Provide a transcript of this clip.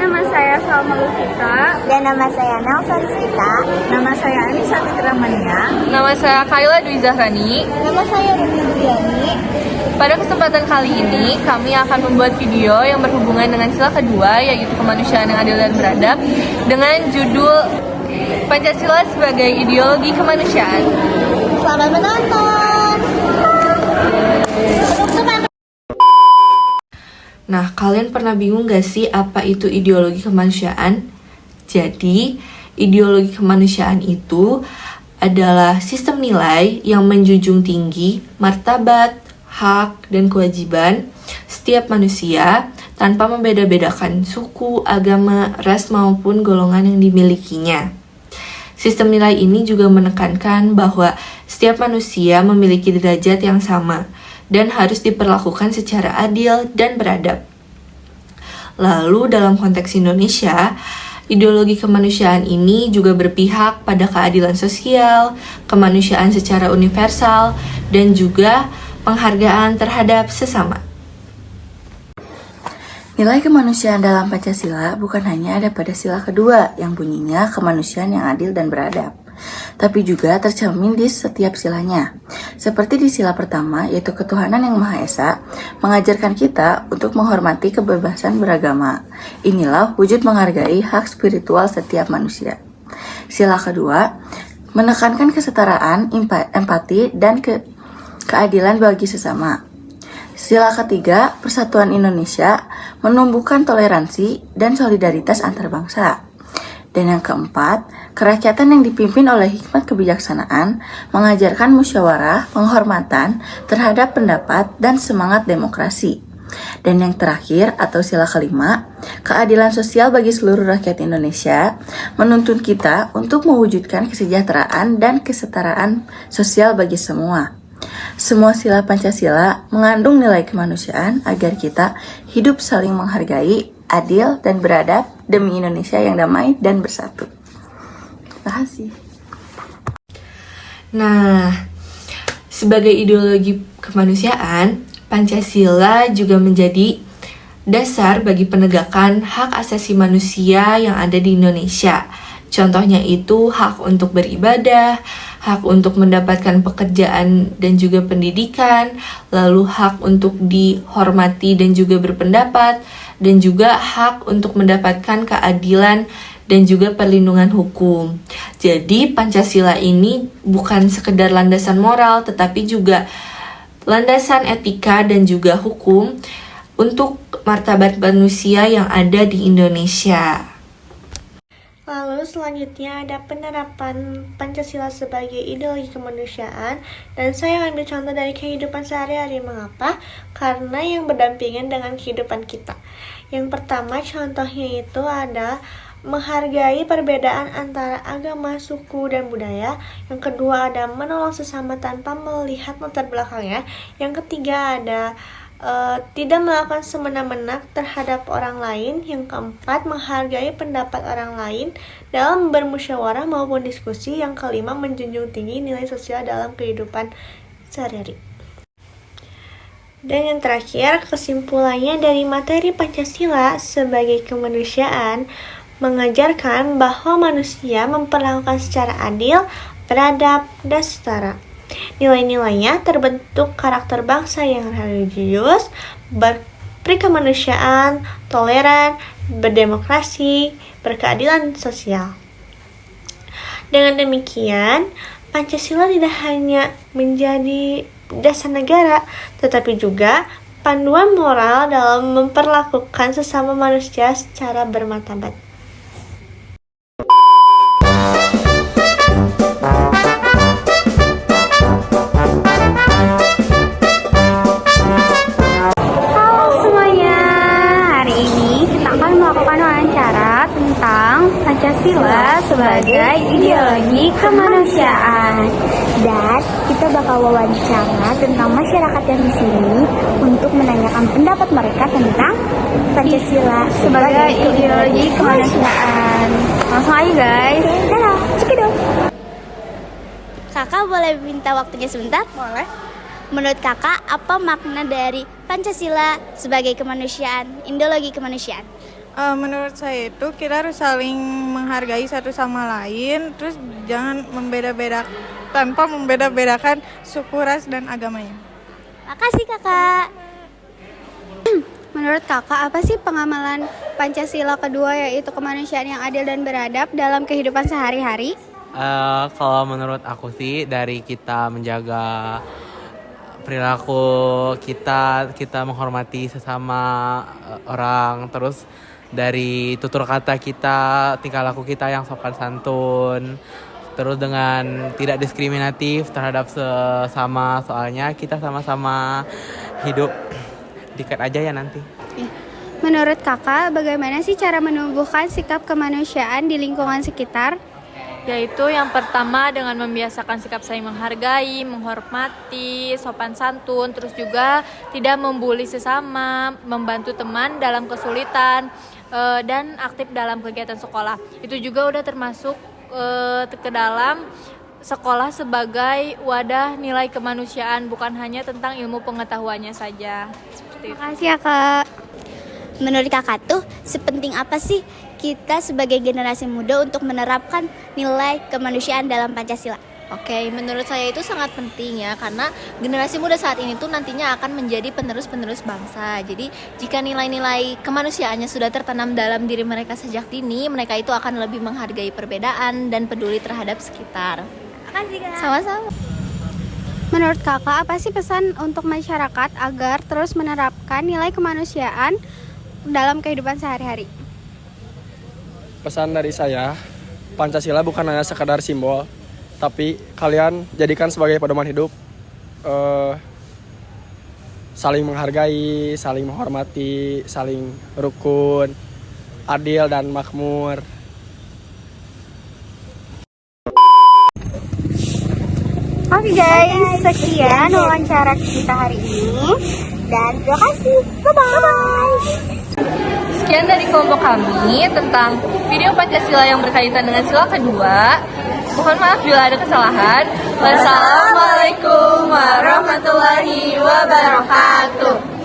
nama saya Salma Lukita. Dan nama saya Nelson Sita. Nama saya Anissa Fitramania. Nama saya Kayla Dwi Zahrani. Nama saya Ruby Duyani. Pada kesempatan kali ini, kami akan membuat video yang berhubungan dengan sila kedua, yaitu kemanusiaan yang adil dan beradab, dengan judul Pancasila sebagai Ideologi Kemanusiaan. Selamat menonton. Nah, kalian pernah bingung gak sih apa itu ideologi kemanusiaan? Jadi, ideologi kemanusiaan itu adalah sistem nilai yang menjunjung tinggi martabat, hak, dan kewajiban setiap manusia tanpa membeda-bedakan suku, agama, ras, maupun golongan yang dimilikinya. Sistem nilai ini juga menekankan bahwa setiap manusia memiliki derajat yang sama dan harus diperlakukan secara adil dan beradab. Lalu dalam konteks Indonesia, ideologi kemanusiaan ini juga berpihak pada keadilan sosial, kemanusiaan secara universal, dan juga penghargaan terhadap sesama. Nilai kemanusiaan dalam Pancasila bukan hanya ada pada sila kedua yang bunyinya kemanusiaan yang adil dan beradab, tapi juga tercermin di setiap silanya. Seperti di sila pertama, yaitu ketuhanan yang Maha Esa, mengajarkan kita untuk menghormati kebebasan beragama. Inilah wujud menghargai hak spiritual setiap manusia. Sila kedua, menekankan kesetaraan, empati, dan keadilan bagi sesama. Sila ketiga, persatuan Indonesia, menumbuhkan toleransi dan solidaritas antar bangsa. Dan yang keempat, kerakyatan yang dipimpin oleh hikmat kebijaksanaan, mengajarkan musyawarah, penghormatan terhadap pendapat, dan semangat demokrasi. Dan yang terakhir, atau sila kelima, keadilan sosial bagi seluruh rakyat Indonesia, menuntun kita untuk mewujudkan kesejahteraan dan kesetaraan sosial bagi semua. Semua sila Pancasila mengandung nilai kemanusiaan agar kita hidup saling menghargai, adil, dan beradab demi Indonesia yang damai dan bersatu. Terima kasih. Nah, sebagai ideologi kemanusiaan, Pancasila juga menjadi dasar bagi penegakan hak asasi manusia yang ada di Indonesia. Contohnya itu hak untuk beribadah, hak untuk mendapatkan pekerjaan dan juga pendidikan, lalu hak untuk dihormati dan juga berpendapat, dan juga hak untuk mendapatkan keadilan dan juga perlindungan hukum. Jadi Pancasila ini bukan sekedar landasan moral, tetapi juga landasan etika dan juga hukum untuk martabat manusia yang ada di Indonesia. Lalu selanjutnya ada penerapan Pancasila sebagai ideologi kemanusiaan, dan saya ambil contoh dari kehidupan sehari-hari. Mengapa? Karena yang berdampingan dengan kehidupan kita. Yang pertama contohnya itu ada menghargai perbedaan antara agama, suku, dan budaya. Yang kedua ada menolong sesama tanpa melihat latar belakangnya. Yang ketiga ada tidak melakukan semena-mena terhadap orang lain. Yang keempat, menghargai pendapat orang lain dalam bermusyawarah maupun diskusi. Yang kelima, menjunjung tinggi nilai sosial dalam kehidupan sehari-hari. Dan yang terakhir, kesimpulannya dari materi Pancasila sebagai kemanusiaan mengajarkan bahwa manusia memperlakukan secara adil, beradab, dan setara. Nilai-nilainya terbentuk karakter bangsa yang religius, berkemanusiaan, toleran, berdemokrasi, berkeadilan sosial. Dengan demikian, Pancasila tidak hanya menjadi dasar negara, tetapi juga panduan moral dalam memperlakukan sesama manusia secara bermartabat. Pancasila sebagai ideologi kemanusiaan. Dan kita bakal wawancara tentang masyarakat yang di sini untuk menanyakan pendapat mereka tentang Pancasila sebagai ideologi kemanusiaan. Langsung aja guys. Halo, cekidot. Kakak boleh minta waktunya sebentar? Boleh. Menurut kakak, apa makna dari Pancasila sebagai kemanusiaan, ideologi kemanusiaan? Menurut saya itu kita harus saling menghargai satu sama lain, terus jangan tanpa membeda-bedakan suku, ras, dan agamanya. Makasih kakak. Menurut kakak, apa sih pengamalan Pancasila kedua, yaitu kemanusiaan yang adil dan beradab dalam kehidupan sehari-hari? Kalau menurut aku sih, dari kita menjaga perilaku kita menghormati sesama orang, terus dari tutur kata kita, tingkah laku kita yang sopan santun, terus dengan tidak diskriminatif terhadap sesama, soalnya kita sama-sama hidup dekat aja ya nanti. Menurut kakak, bagaimana sih cara menumbuhkan sikap kemanusiaan di lingkungan sekitar? Yaitu yang pertama dengan membiasakan sikap saling menghargai, menghormati, sopan santun, terus juga tidak membuli sesama, membantu teman dalam kesulitan, dan aktif dalam kegiatan sekolah. Itu juga udah termasuk ke dalam sekolah sebagai wadah nilai kemanusiaan, bukan hanya tentang ilmu pengetahuannya saja. Seperti itu. Makasih ya kak. Menurut kakak tuh sepenting apa sih kita sebagai generasi muda untuk menerapkan nilai kemanusiaan dalam Pancasila? Oke, menurut saya itu sangat penting ya, karena generasi muda saat ini tuh nantinya akan menjadi penerus-penerus bangsa. Jadi jika nilai-nilai kemanusiaannya sudah tertanam dalam diri mereka sejak dini, mereka itu akan lebih menghargai perbedaan dan peduli terhadap sekitar. Makasih kak. Sama-sama. Menurut kakak, apa sih pesan untuk masyarakat agar terus menerapkan nilai kemanusiaan dalam kehidupan sehari-hari? Pesan dari saya, Pancasila bukan hanya sekadar simbol, tapi kalian jadikan sebagai pedoman hidup, saling menghargai, saling menghormati, saling rukun, adil dan makmur. Oke guys, sekian wawancara kita hari ini dan terima kasih. Bye-bye. Sekian dari kelompok kami tentang video Pancasila yang berkaitan dengan sila kedua. Mohon maaf bila ada kesalahan. Wassalamualaikum warahmatullahi wabarakatuh.